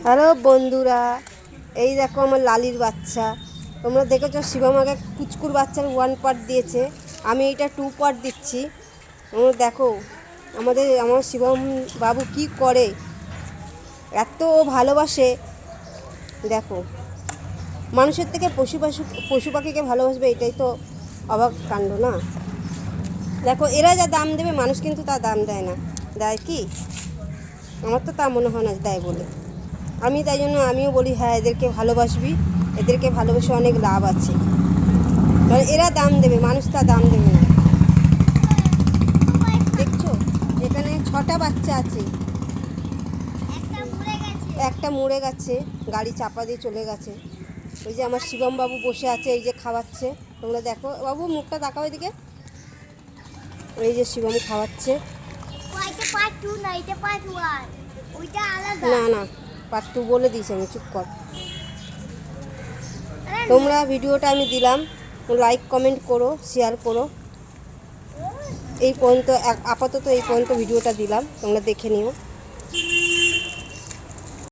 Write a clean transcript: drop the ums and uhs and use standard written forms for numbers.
Hello বন্ধুরা, এই দেখো আমার লালির বাচ্চা। তোমরা দেখেছো শিবম আগে কুচকুর বাচ্চার 1 পার্ট দিয়েছে, আমি এটা 2 পার্ট দিচ্ছি। তোমরা দেখো আমার শিবম বাবু কি করে, এত ভালোবাসে। দেখো মানুষের থেকে পশু পাখিকে ভালোবাসবে, এটাই তো অবাক কাণ্ড না? দেখো এরা যা দাম দেবে মানুষ কিন্তু তা দাম দেয় না, দেয় কি? আমার তো তা মনে হয় না দেয় বলে। আমি তাই জন্য আমিও বলি হ্যাঁ এদেরকে ভালোবাসবি, এদেরকে ভালোবেসে অনেক লাভ আছে। কারণ এরা দাম দেবে, মানুষ তা দাম দেবে না। দেখছো এখানে 6টা বাচ্চা আছে, একটা মরে গেছে, গাড়ি চাপা দিয়ে চলে গেছে। ওই যে আমার শিবম বাবু বসে আছে, এই যে খাওয়াচ্ছে। তোমরা দেখো বাবু, মুখটা তাকাও এদিকে। এই যে শিবম খাওয়াচ্ছে। না না, পার্ট 2 বলে দিয়েছি আমি, চুপ কর। তোমরা ভিডিওটা আমি দিলাম, লাইক কমেন্ট করো, শেয়ার করো। এই পর্যন্ত আপাতত এই পর্যন্ত ভিডিওটা দিলাম, তোমরা দেখে নিও।